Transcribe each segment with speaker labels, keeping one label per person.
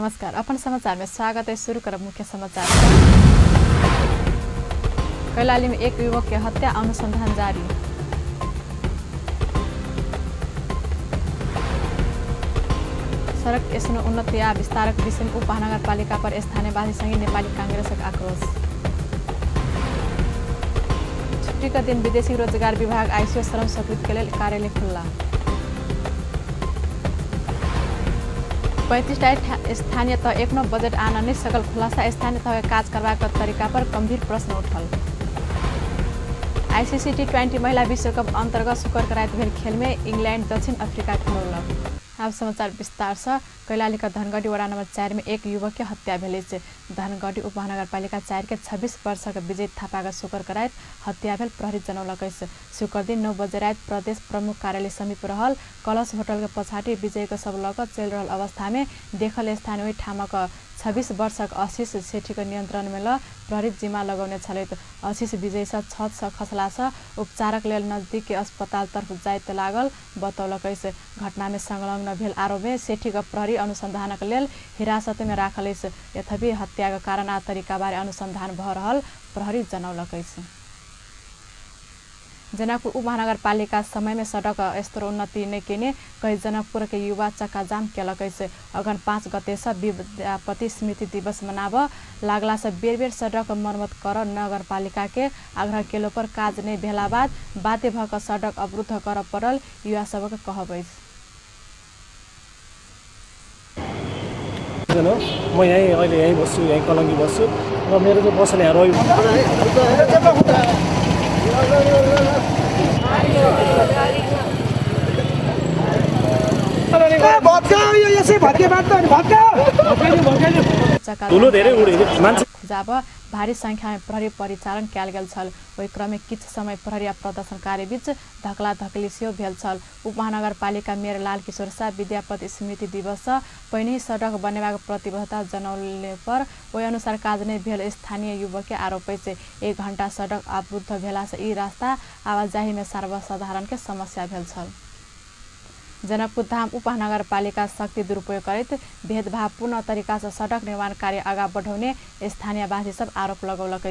Speaker 1: नमस्कार, अपन समाचार में स्वागत है। शुरू कर मुख्य समाचार। कैलाली में एक युवक की हत्या, अनुसंधान जारी। सड़क स्नो उन्नति या विस्तारक विषय में उपमहानगरपालिका पर स्थानीयवासीसँगै नेपाली कांग्रेसको आक्रोश। छुट्टीका दिन विदेशी रोजगार विभाग आइसियो श्रम स्वीकृति के लिए कार्यालय खुल्ला। 35 स्थानीय तह 1 बजेट आना नै सकल खुलासा, स्थानीय तह काज करबाका तरिका पर गंभीर प्रश्न उठल। आईसीसी T20 महिला विश्वकप अंतर्गत शुक्रबार रात भेल खेल में इंग्लैंड दक्षिण अफ्रीका खेलौलक। अब समाचार विस्तार से। कैलाली का धनगढ़ी वडा नंबर 4 में एक युवक की हत्या भेल छै। धनगढ़ी उपमहानगरपालिका 4 के 26 वर्ष के विजय थापाका शुक्रबार रात हत्या भेल प्रहरी जनौलक। शुक्र दिन 9 बजे रात प्रदेश प्रमुख कार्यालय समीप रहल कलश होटल के पछाडि विजय के सब लग चल रहल अवस्था में देखल स्थानीय ठामक 26 वर्षक आशीष सेठी के नियंत्रण में ल प्रहरी जिम्मा लगाउने छलैत। आशीष विजय से छत से खसला से उपचारक लेल नजदीक के अस्पताल तरफ जाइत लागल बतौलक। घटना में संलग्न भेल आरोप में सेठी के प्रहरी अनुसंधानक लेल हिरासत में राखल। यद्यपि हत्या के कारण आ तरीका बारे अनुसंधान भ रहल प्रहरी जनौलक। जनकपुर उपमहानगरपालिका समय में सड़क स्तर उन्नति नहीं केने कई जनकपुर के युवा चक्का जाम केलक। अगन 5 गते से विद्यापति स्मृति दिवस मनाव लागला से बेर बेर सड़क मरम्मत कर नगरपालिका के आग्रह केलो पर काज नहीं भेला बाद बाध्य भक सड़क अवरुद्ध कर पड़ल युवा सबके कहबै।
Speaker 2: म यही बस्छु, यही कलङ्गी बस्छु र मेरो जो बस्ने यहाँ रह्यो धुलो धेरै उड्यो मान्छे
Speaker 1: जब भारी संख्या में प्रहरी परिचालन कयल गेल छल। ओहि क्रम में किछ समय प्रहरी प्रदर्शनकारी बीच धकला धकली सेहो भेल छल। उपमहानगरपालिका मेयर लाल किशोर शाह विद्यापति स्मृति दिवस पहिने ही सड़क बनेबाक प्रतिबद्धता जनौले पर ओहि अनुसार काज नहीं भेल स्थानीय युवक के आरोप है। 1 घंटा सड़क अवरुद्ध भेला से ई रास्ता आवाजाही में सर्वसाधारण के समस्या भेल छल। जनकपुर धाम उपमहानगरपालिका शक्ति दुरुपयोग करत भेदभावपूर्ण तरीका से सड़क निर्माण कार्य आगा बढ़ाउने स्थानीयवासी सब आरोप लगौलक।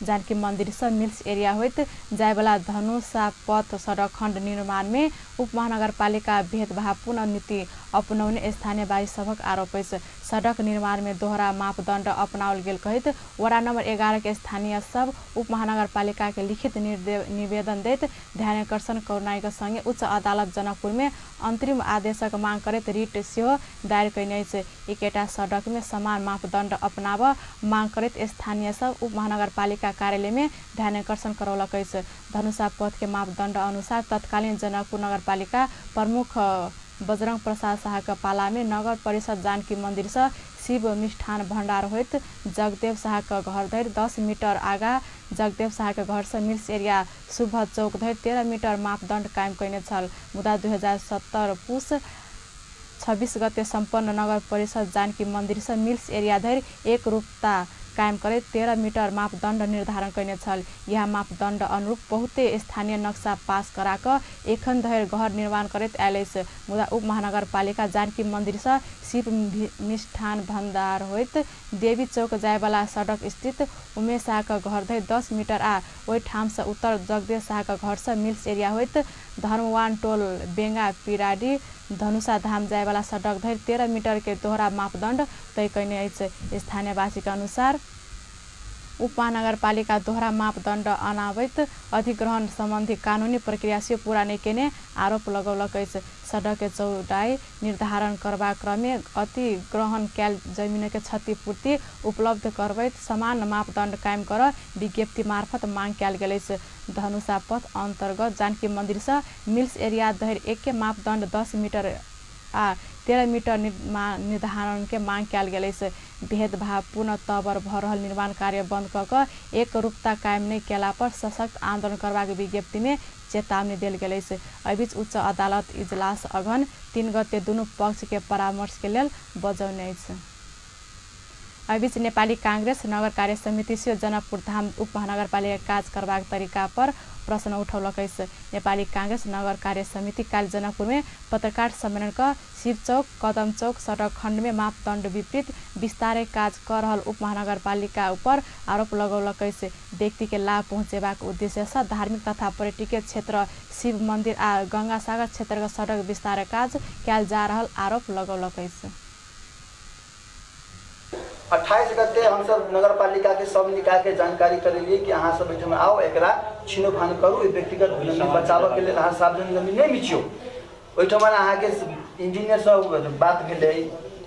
Speaker 1: जानकी मंदिर से मिल्स एरिया होइत जायवाला धनुषा पथ सड़क खंड निर्माण में उपमहानगरपालिका भेदभावपूर्ण नीति अपनाउने स्थानीयवासी सबक आरोप है। सड़क निर्माण में दोहरा मापदण्ड अपनाओल गेल कहित वडा नंबर 11 के स्थानीय सब उपमहानगरपालिका के लिखित निवेदन दैत ध्यानाकर्षण करनाइका संगे उच्च अदालत जनकपुर में अंतरिम आदेशक मांग करत रिट सेहो दायर कयने छै। एकेटा सड़क में समान मापदण्ड अपनाव मांग करत स्थानीय सब उपमहानगरपालिका कार्यालय में ध्यानाकर्षण करौलक। धनुषा पथ के मापदण्ड अनुसार तत्कालीन जनकपुर नगरपालिका प्रमुख बजरंग प्रसाद शाह के पाला में नगर परिषद जानकी मंदिर से शिव मिष्ठान भंडार होइत जगदेव शाह के घर धरि 10 मीटर आगा जगदेव शाह के घर से मिल्स एरिया शुभ चौक धरि 13 मीटर मापदण्ड कायम कयने छल। मुदा 2017 पुस 26 गते सम्पन्न नगर परिषद जानकी मंदिर से मिल्स एरिया धरि एक रूपता कायम करे 13 मीटर मापदण्ड निर्धारण करने छल। यह मापदण्ड अनुरूप बहुते स्थानीय नक्शा पास कराक एखन धरि घर निर्माण करत आयल। मुदा उप महानगरपालिका जानकी मंदिर से शिव मिष्ठान भंडार होइत देवी चौक जायवाला सड़क स्थित उमेश शाह का घर धरि 10 मीटर आ ओहि ठाम से उत्तर जगदेव शाह का घर से मिल्स एरिया होइत धर्मवान टोल बेंगा पिराडी धनुषा धाम जायवाला सड़क धरि 13 मीटर के दोहरा मापदण्ड तय कयने अछि। स्थानीयवासी के अनुसार उपमहानगरपालिका दोहरा मापदण्ड अनावैत अधिग्रहण संबंधी कानूनी प्रक्रिया से पूरा नहीं केने आरोप लगौलक। सड़क के चौड़ाई निर्धारण करबा क्रम में अतिग्रहण कैल जमीन के क्षतिपूर्ति उपलब्ध करबैत समान मापदण्ड कायम कर विज्ञप्ति मार्फत मांग कैल गेल। धनुषा पथ अंतर्गत जानकी मंदिर से मिल्स एरिया धरि एक के मापदण्ड 10 मीटर आ 13 मीटर निर्धारण के मांग कैल गेल। भेदभावपूर्ण तबर भ रहल निर्माण कार्य बंद क एक रूपता कायम नहीं केला पर सशक्त आंदोलन करबाक विज्ञप्ति में चेतावनी देल गेल। एहि बीच उच्च अदालत इजलास अगन 3 गते दुनू पक्ष के परामर्श के लेल बजौने अछि। एहि बीच नेपाली कांग्रेस नगर कार्य समिति से जनकपुर धाम उपमहानगरपालिका काज करबाक तरीका पर प्रश्न उठौलकैस। नेपाली कांग्रेस नगर कार्य समिति काल जनकपुर में पत्रकार सम्मेलन का शिवचौक कदम चौक सड़क खंड में मापदण्ड विपरीत विस्तारै काज कर रहल उप महानगरपालिका ऊपर आरोप लगौलकैस। व्यक्ति के लाभ पहुँचेबाक उद्देश्य से धार्मिक तथा पर्यटकीय क्षेत्र शिव मंदिर आ गंगासागर क्षेत्र का सड़क विस्तार काज कैल जा रहल आरोप लगौलकैस।
Speaker 3: 28 गते हम सब नगर पालिका के सब निकाय के जानकारी करेलिए कि अहाँ सब एहिठाम आओ, एकरा छिनोफान करू, व्यक्तिगत जमीन बचाव के लेल अहाँ सार्वजनिक जमीन नहीं बिचियो। ओहिठाम अहाँ के इंजीनियर सब बात भेलै,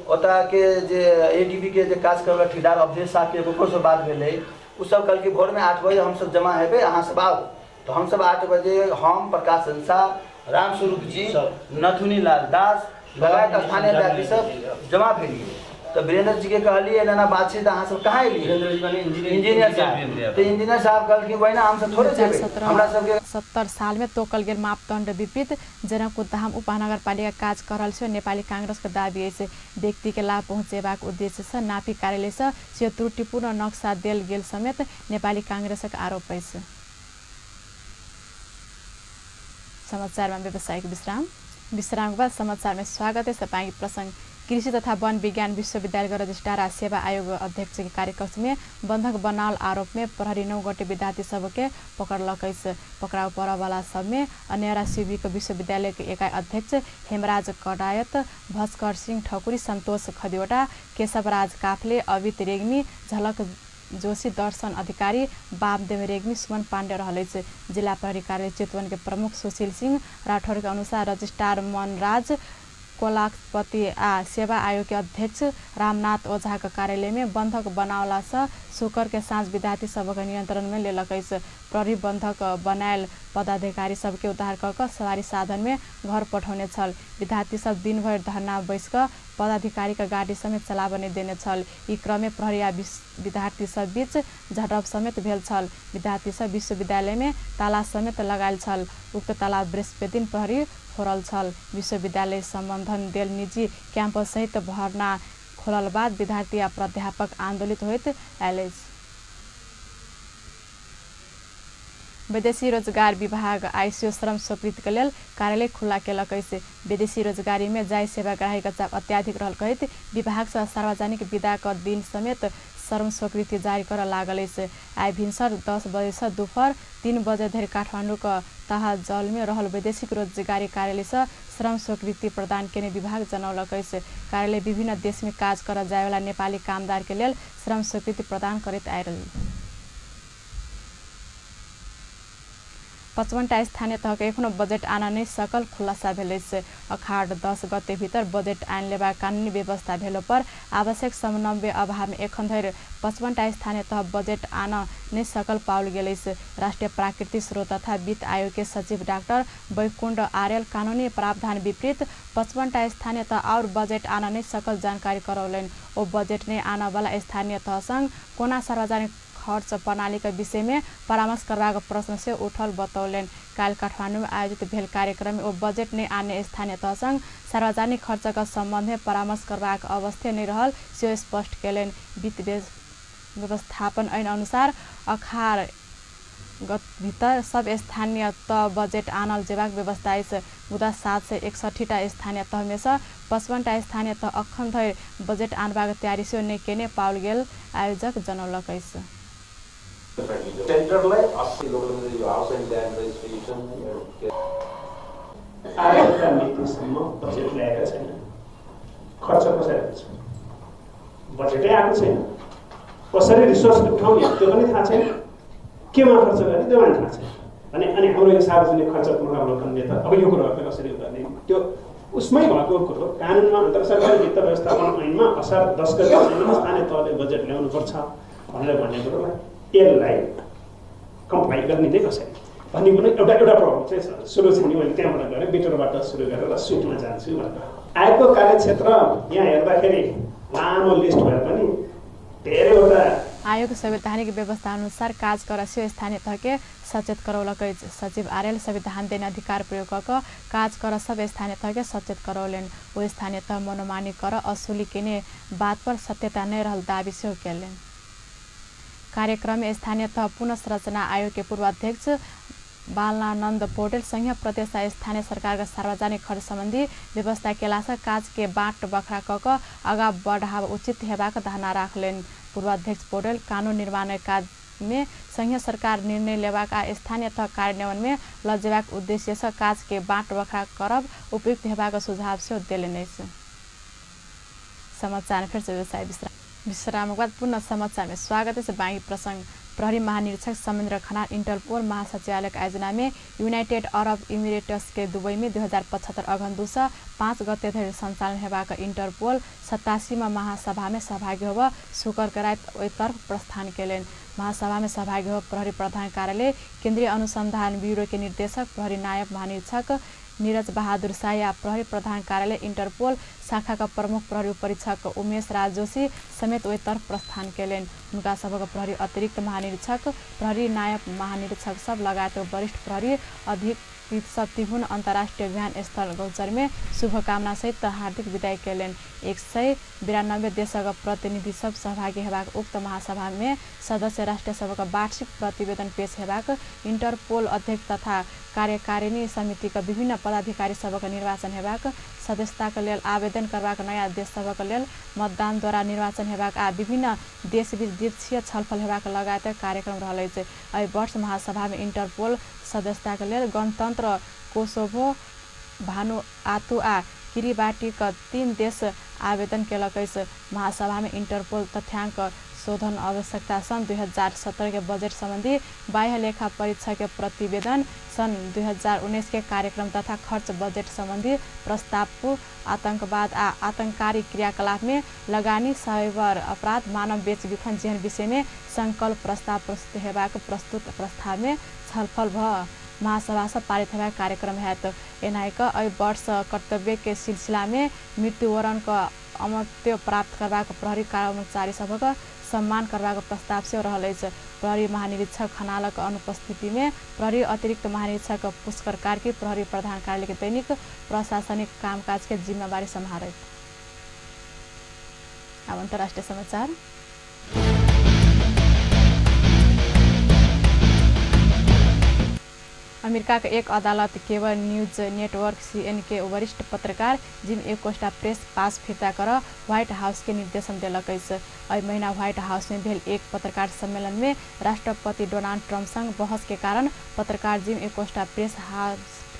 Speaker 3: ओतऽ के जे एडीबी के जे काज करबा ठेकेदार अवधेश साहब के ओकरो से बात भेलै। उ सब कल के भोर में 8 बजे हम सब जमा हेबै, अहाँ सब आओ। तो हम सब 8 बजे हम प्रकाश संसा, रामस्वरूप जी, नथुनी लाल दास लगायत स्थानीय व्यक्ति सब जमा भेलिए। तो वीरेंद्र जी के कहलिए ना बातचीत अहाँ सब कहाँ एलिए? इंजीनियर साहब, तो इंजीनियर साहब कहल कि वही हम सब थोड़े जेबै, हमरा सब के
Speaker 1: 70 साल में तोकल गेल मापदण्ड विपरीत जनकपुर धाम उपमहानगरपालिका काज कर रहल छै। नेपाली कांग्रेस के दाबी अछि व्यक्ति के लाभ पहुँचेबाक उद्देश्य से नापी कार्यालय से त्रुटिपूर्ण नक्शा देल गेल समेत नेपाली कांग्रेसक आरोप अछि। समाचार में व्यावसायिक विश्राम के बाद समाचार में स्वागत है। तपाईँ प्रसंग कृषि तथा वन विज्ञान विश्वविद्यालय का रजिस्ट्रार आ सेवा आयोग अध्यक्ष के कार्यकक्ष में बंधक बनाल आरोप में प्रहरी 9 गोटे विद्यार्थी सब के पकड़लकैस। पकड़ाउ पड़े वाला सब में अन्यरा शिविक विश्वविद्यालय के इकाई अध्यक्ष हेमराज कडायत, भास्कर सिंह ठकुरी, संतोष खदिवटा, केशवराज काफले, अवित रेग्मी, झलक जोशी, दर्शन अधिकारी, वामदेव रेग्मी, सुमन पाण्डे रहल। जिला प्रहरी कार्यालय चितवन के प्रमुख सुशील सिंह राठौर के अनुसार रजिस्ट्रार मनराज कोलापति आ सेवा आयोग के अध्यक्ष रामनाथ ओझा के कार्यालय में बंधक बनावला से शुक्र के साँझ विद्यार्थी सबके नियंत्रण में लेलकैस। प्रहरी बंधक बनायल पदाधिकारी सबके उद्धार कर सवारी साधन में घर पठौने छल। विद्यार्थी सब दिन भर धरना बैस कर पदाधिकारी का गाड़ी समेत चलाबने देने छल। ई क्रम में प्रहरी आ विद्यार्थी सब बीच झड़प समेत भेल छल। विद्यार्थी सब विश्वविद्यालय में ताला समेत लगायल छल। उक्त ताला बृहस्पति दिन प्रहरी फोड़ल छल। विश्वविद्यालय संबंधन देल निजी कैंपस सहित भरना खोलल बाद विद्यार्थी आ प्राध्यापक आंदोलित होइत आयल। विदेशी रोजगार विभाग आईसीओ श्रम स्वीकृति के लेल कार्यालय खुला केलक। विदेशी रोजगारी में जाय सेवाग्राही का चाप अत्याधिक रहल कहित विभाग से सार्वजनिक विदा का दिन समेत श्रम स्वीकृति जारी कर लागल। आइ भिनसर 10 बजे से दोपहर 3 बजे धरि काठमाडौँ का तहा जल में रहल वैदेशिक रोजगारी कार्यालय से श्रम स्वीकृति प्रदान केने विभाग जनौलक। कार्यालय विभिन्न देश में काज कर जाय वाला नेपाली कामदार के लेल श्रम स्वीकृति प्रदान करैत आयल। 55टा स्थानीय तह के एखनो बजेट आना नहीं सकल खुलासा भेल। अखाड़ 10 गते भीतर बजेट आन लेबा कानूनी व्यवस्था भेलो पर आवश्यक समन्वय अभाव में एखन धरि 55टा स्थानीय तह बजेट आना नहीं सकल पाओल गेल। राष्ट्रीय प्राकृतिक स्रोत तथा वित्त आयोग के सचिव डाक्टर वैकुण्ठ आर्यल कानूनी प्रावधान विपरीत 55टा स्थानीय तह और बजेट आना नहीं सकल जानकारी करौलन। ओ बजेट नहीं आना वाला स्थानीय तह संग कोना सार्वजनिक खर्च प्रणाली के विषय में परामर्श करवा प्रश्न से उठल बतौलन। काल काठमाडौँ में आयोजित भेल कार्यक्रम में वो बजेट नहीं आने स्थानीय तह संग सार्वजनिक खर्च का संबंध में परामर्श करवा अवस्था नहीं रहल से स्पष्ट कैलन। वित्त व्यवस्थापन ऐन अनुसार अखाड़ भीतर सब स्थानीय तह बजेट आनल जेबाक व्यवस्था है। मुदा 761टा स्थानीय तह में से 55टा स्थानीय तह अखन धरि बजेट आनबाक तैयारी से नहीं केने पाओल गेल आयोजक जनौलक।
Speaker 4: सेन्टरलाई 80 लोकल यो हाउस एन्ड ल्यान्ड रेजिस्ट्रेसन
Speaker 5: आएका मितिसम्म बजेट ल्याएको छैन। खर्च कसरी हुन्छ बजेटै आएको छैन। कसरी रिसोर्स उठाउने त्यो पनि थाहा छैन। केमा खर्च गर्ने त्यो पनि थाहा छैन। अनि हाम्रो यो सार्वजनिक खर्च पुनरावलोकनले त अब यो कुरोहरू कसरी गर्ने त्यो उसमै भएको कुरो कानुनमा अन्तर सरकारी वित्त व्यवस्थापन ऐनमा असार 10 गते स्थानीय तहले बजेट ल्याउनुपर्छ भनेर भनेको कुरोलाई यसलाई कम्प्लाई गर्ने चाहिँ कसरी भन्ने कुनै एउटा प्रब्लम चाहिँ सुरु छ नि। मैले त्यहाँबाट गएर बिटरबाट सुरु गरेर सुटमा जान्छु भनेर आएको कार्यक्षेत्र यहाँ हेर्दाखेरि लामो लिस्ट भए पनि धेरैवटा
Speaker 1: आयोग संवैधानिक व्यवस्था अनुसार काज कर स्थानीय तह के सचेत करौलक। सचिव आर्यल संविधान देने अधिकार प्रयोग कर काज कर सब स्थानीय तह के सचेत करौलन। वो स्थानीय तह मनोमानी कर असुली केने बात पर सत्यता नहीं रहल दावी से कैलन। कार्यक्रम में स्थानीय तह पुनः संरचना आयोग के पूर्व अध्यक्ष बालनानन्द पौडेल संघीय प्रदेश आ स्थानीय सरकारका सार्वजनिक खर्च सम्बन्धी व्यवस्था केलासँ काजके बाट बखरा कक अगा बढाव उचित हेबाक धारणा राखलेन। पूर्व अध्यक्ष पौडेल कानून निर्माण काजमे संघीय सरकार निर्णय लेबाक आ स्थानीय तह कार्यान्वयनमे लजेबाक उद्देश्यसँ काजके बाट बखरा करब उपयुक्त हेबाक सुझाव सेहो देलनि। समाचार फिर से व्यवसाय विश्राम के बाद पुनः समाचार में स्वागत है। बाँकी प्रसंग प्रहरी महानिरीक्षक समेन्द्र खनाल इंटरपोल महासचिवालय आयोजना में यूनाइटेड अरब इमिरेट्स के दुबई में 2075 अघन 2 से 5 गते धरि संचालन हेबाक इंटरपोल 87वां महासभा में सहभागी होब शुक्र के रात ओहि तरफ प्रस्थान केलनि। महासभा में सहभागी हो प्रहरी प्रधान कार्यालय केंद्रीय अनुसंधान ब्यूरो के निर्देशक प्रहरी नायब महानिरीक्षक नीरज बहादुर शाह आ प्रहरी प्रधान कार्यालय इंटरपोल शाखा का प्रमुख प्रहरी उपरीक्षक उमेश राज जोशी समेत ओहि तरफ प्रस्थान केलनि। उनका सबक प्रहरी अतिरिक्त महानिरीक्षक प्रहरी नायब महानिरीक्षक सब लगायत वरिष्ठ प्रहरी अधिकृत सब त्रिभुवन अंतर्राष्ट्रीय विमान स्थल गौचर में शुभकामना सहित हार्दिक विदाई केलनि। 192 देशक प्रतिनिधि सब सहभागी हेबाक उक्त महासभा में सदस्य राष्ट्र सबक वार्षिक प्रतिवेदन पेश हेबाक इंटरपोल अध्यक्ष तथा कार्यकारिणी समिति का विभिन्न पदाधिकारी सबक निर्वाचन हेबाक सदस्यता लेल आवेदन करबाक नयाँ देश सबक लेल मतदान द्वारा निर्वाचन हेबाक आ विभिन्न देश बीच द्विपक्षीय छलफल हेबाक लगायत कार्यक्रम रहल अछि। एहि वर्ष महासभा में इंटरपोल सदस्यता लेल गणतंत्र कोसोभो भानुआतु आ किरिबाटीक 3 देश आवेदन केलक अछि। महासभा में इंटरपोल तथ्यांक शोधन आवश्यकता सन 2017 के बजट संबंधी बाह्य लेखा परीक्षा के प्रतिवेदन सन 2019 के कार्यक्रम तथा खर्च बजट संबंधी प्रस्ताव आतंकवाद आ आतंककारी क्रियाकलाप में लगानी साइबर अपराध मानव बेचबिखन जेहन विषय में संकल्प प्रस्ताव प्रस्तुत हेबाक प्रस्तुत प्रस्ताव में छलफल भ महासभा से पारित हेबाक कार्यक्रम हैत। एनाहिक एहि वर्ष कर्तव्य के सिलसिला में मृत्युवरण का अमर्त्य प्राप्त करबाक प्रहरी कर्मचारी सबक सम्मान करबाक प्रस्ताव से रहल अछि। प्रहरी महानिरीक्षक खनालक अनुपस्थिति में प्रहरी अतिरिक्त महानिरीक्षक पुष्कर कार्की प्रहरी प्रधान कार्यालय के दैनिक प्रशासनिक कामकाज के जिम्मेवारी सम्हारत। अब अंतर्राष्ट्रीय समाचार। अमेरिका के एक अदालत केबल न्यूज नेटवर्क CNN के वरिष्ठ पत्रकार जिम एकोस्टा प्रेस पास फिर्ता कर व्हाइट हाउस के निर्देशन दिलक अछि। एहि महीना व्हाइट हाउस में भेल एक पत्रकार सम्मेलन में राष्ट्रपति डोनाल्ड ट्रम्प संग बहस के कारण पत्रकार जिम एकोस्टा प्रेस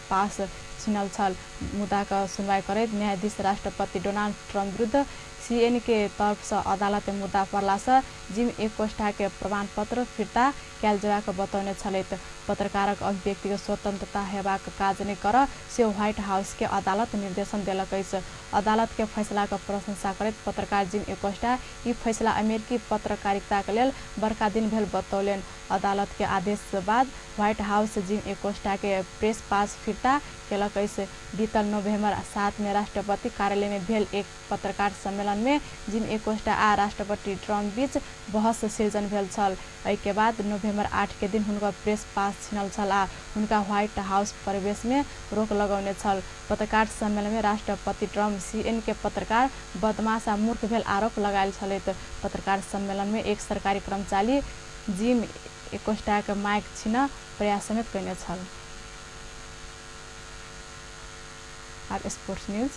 Speaker 1: पास छिनल छल। मुद्दा का सुनवाई करैत न्यायाधीश राष्ट्रपति डोनाल्ड ट्रम्प विरुद्ध CNN के तरफ से अदालत में मुद्दा पड़ला से जिम एकोस्टा के प्रमाण पत्र फिर्ता कैल जेबाक बतौने छलैत। पत्रकारक अभिव्यक्ति के स्वतंत्रता हेबाक काज नहि कर से व्हाइट हाउस के अदालत निर्देशन देलक अछि। अदालत के फैसला का प्रशंसा करैत पत्रकार जिम एकोस्टा ई फैसला अमेरिकी पत्रकारिता के लेल बड़का दिन भेल बतौलनि। अदालत के आदेश के बाद व्हाइट हाउस जिम एकोस्टा के प्रेस पास फिर्ता केलक अछि। बीतल नवंबर 7 में राष्ट्रपति कार्यालय में भेल एक पत्रकार सम्मेलन में जिम एकोस्टा आ राष्ट्रपति ट्रम्प बीच बहस सिर्जन भेल छल। एहि के बाद नवंबर 8 के दिन हुनकर प्रेस पास छिनल छल आ हुनका व्हाइट हाउस प्रवेश में रोक लगौने छल। पत्रकार सम्मेलन में राष्ट्रपति ट्रम्प CNN के पत्रकार बदमाश आ मूर्ख भेल आरोप लगायल छलैत। पत्रकार सम्मेलन में एक सरकारी कर्मचारी जिम एकोस्टा के माइक छीन प्रयास समेत कयने छल। अब स्पोर्ट्स न्यूज।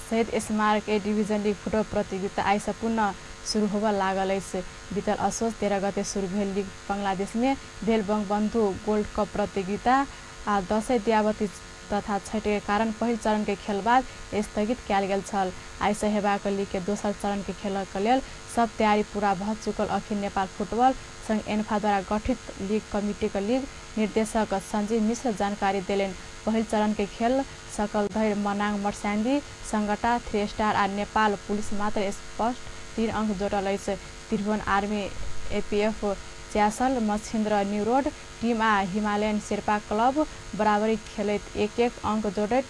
Speaker 1: शहीद स्मारक ए डिवीजन लीग फुटबॉल प्रतियोगिता आई से पुनः शुरू होबऽ लागल अछि। बीतल असोज 13 गते शुरू भेल लीग बांग्लादेश में भेल बंगबंधु गोल्ड कप प्रतियोगिता आ 10 दियावती तथा छठे के कारण पहिल चरण के खेल बाद स्थगित कयल गेल छल। आई से हेबाक लीग के दोसर चरण के खेलक लेल सब तैयारी पूरा भ चुकल अखिल नेपाल फुटबॉल संघ एन्फा द्वारा गठित लीग कमिटी के लीग निर्देशक संजीव मिश्र जानकारी देलनि। पहिल चरण के खेल सकल धैर मनाङ मर्स्याङ्दी संगटा 3 स्टार आ नेपाल पुलिस मात्र स्पष्ट 3 अंक जोड़ल अछि। Tribhuvan army APF Chyasal Machhindra new road team आ हिमालयन शेर्पा क्लब बराबरी खेलैत 1-1 अंक जोड़ैत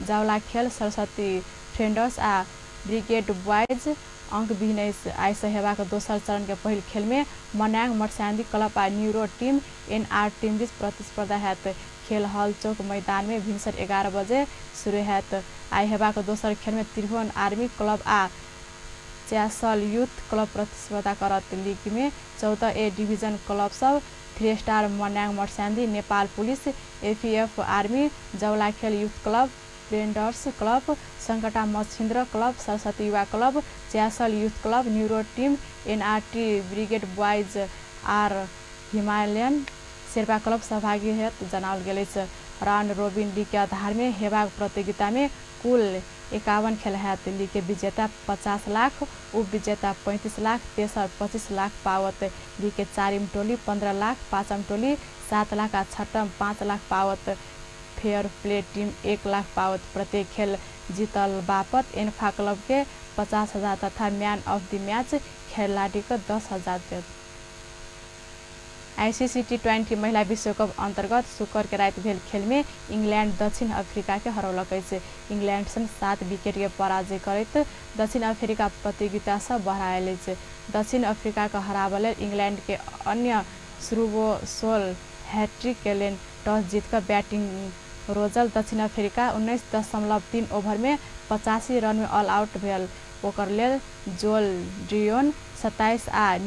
Speaker 1: जावला खेल सरस्वती फ्रेंड्स आ ब्रिगेड बॉयज अंक विहीन अछि। आई से हेबाक दोसर चरण के पहिल खेल में मनाङ मर्स्याङ्दी क्लब आ new road team NR team बीच प्रतिस्पर्धा हैत। खेल हल चौक मैदान में भिनसर 11 बजे शुरू हैत। आई हेबाक दोसर खेल में त्रिभुवन आर्मी क्लब आ सियासल यूथ क्लब प्रतिस्पर्धा करत लीग में 14A डिवीजन क्लब सब 3 स्टार मन्याङ मर्स्यान्दी नेपाल पुलिस एफीएफ army Jawalakhel youth club blenders club Sankata Machhindra club Saraswati युवा club Chyasal youth club new road team NRT brigade boys आर हिमालयन शेर्पा क्लब सहभागिता जनावल गेल छ। राउन्ड रोबिन लीग के आधार में हेबाग प्रतियोगिता में कुल 51 खेलाहात लीग के विजेता 50 लाख उप विजेता 35 लाख तेसर 25 लाख पावत लीग के 4वीं टोली 15 लाख 5वीं टोली 7 लाख आ 6वीं 5 लाख पावत फेयर प्ले टीम 1 लाख पावत प्रत्येक खेल जीतल बापत एन्फा क्लब के 50,000 तथा मैन ऑफ द मैच खिलाड़ी को 10,000 देत। ICC T20 महिला विश्वकप अंतर्गत शुक्र के रात भेल खेल में इंग्लैंड दक्षिण अफ्रीका के हरौलक अछि। इंग्लैंड सन 7 विकेट के पराजय करैत दक्षिण अफ्रीका प्रतियोगिता से बढ़ायल अछि। दक्षिण अफ्रीका का हरावल इंग्लैंड के अन्य श्रुबोसोल हैट्रिक केलन। टॉस जीतकर बैटिंग रोजल दक्षिण अफ्रीका 19.3 ओवर में 85 रन में ऑल आउट भेल। ओकर लेल जोल ड्रियोन 27 आ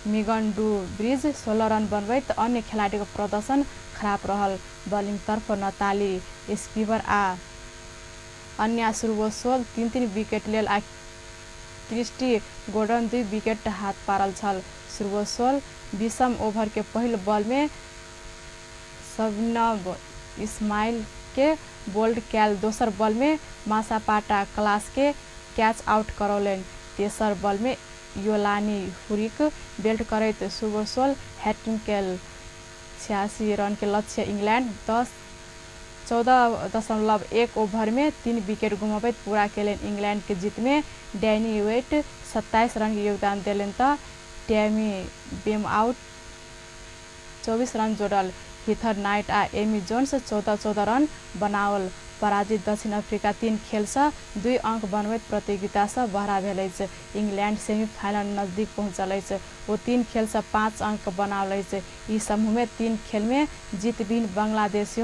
Speaker 1: मिगन डू ब्रिज 16 रन बनबैत अन्य खिलाड़ी को प्रदर्शन खराब रहल। बॉलिंग तरफ नताली स्कीवर आ अन्य श्रुबोसोल 3-3 विकेट लेल आ क्रिस्टी गोर्डन 2 विकेट हाथ पारल छल। श्रुबोसोल 20 ओवर के पहले बॉल में सबनब इस्माइल के बोल्ड कैल दोसर बॉल में मासापाटा क्लास के कैच आउट करौलन। तेसर बॉल में योलानी हुरिक बेल्ट करैत श्रुबोसोल हैट्रिक केल। 86 रन के लक्ष्य इंग्लैंड 14.1 ओवर में 3 विकेट गुमावैत पूरा केलन। इंग्लैंड के जीत में डैनी वेट 27 रन के योगदान देलन त टैमी बेम आउट 24 रन जोड़ल। हीथर नाइट आ एमी जोन्स 14 रन बनावल। पराजित दक्षिण अफ्रीका 3 खेल से 2 अंक बनबैत प्रतियोगिता से बहरा भेल अछि। इंग्लैंड सेमीफाइनल नजदीक पहुंचल अछि। वो 3 खेल से 5 अंक बनावल अछि। ई समूह में 3 खेल में जीत बिन बांग्लादेश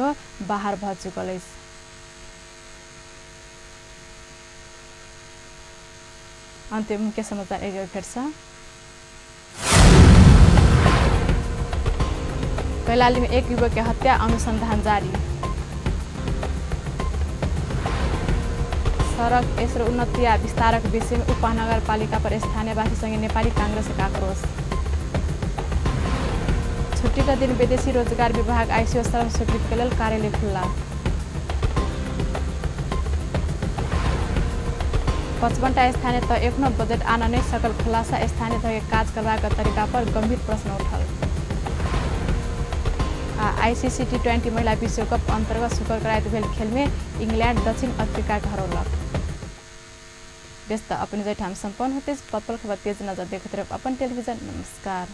Speaker 1: बाहर भ चुकल अछि। अंतिम मुख्य समाचार एक बार फिर से। कैलाली में एक युवक की हत्या अनुसंधान जारी। सड़क यसरो उन्नति या विस्तारक विषय में उपमहानगरपालिका पर स्थानीयवासी संगे नेपाली कांग्रेस का आक्रोश। छुट्टी का दिन विदेशी रोजगार विभाग आईसीओ श्रम स्वीकृत के लेल कार्यालय खुला। 55टा स्थानीय तय एखनो बजट आना नहीं सकल खुलासा। स्थानीय तय के काज करबाक तरीका पर गंभीर प्रश्न उठल। ICC T20 महिला विश्वकप अंतर्गत शुक्र के रात भेल खेल में इंग्लैंड दक्षिण अफ्रीका के हरौलक। व्यस्त अपने जैठ हम संपन्न होते पल खबर तेज नजर देखते रहो अपन टेलीविजन। नमस्कार।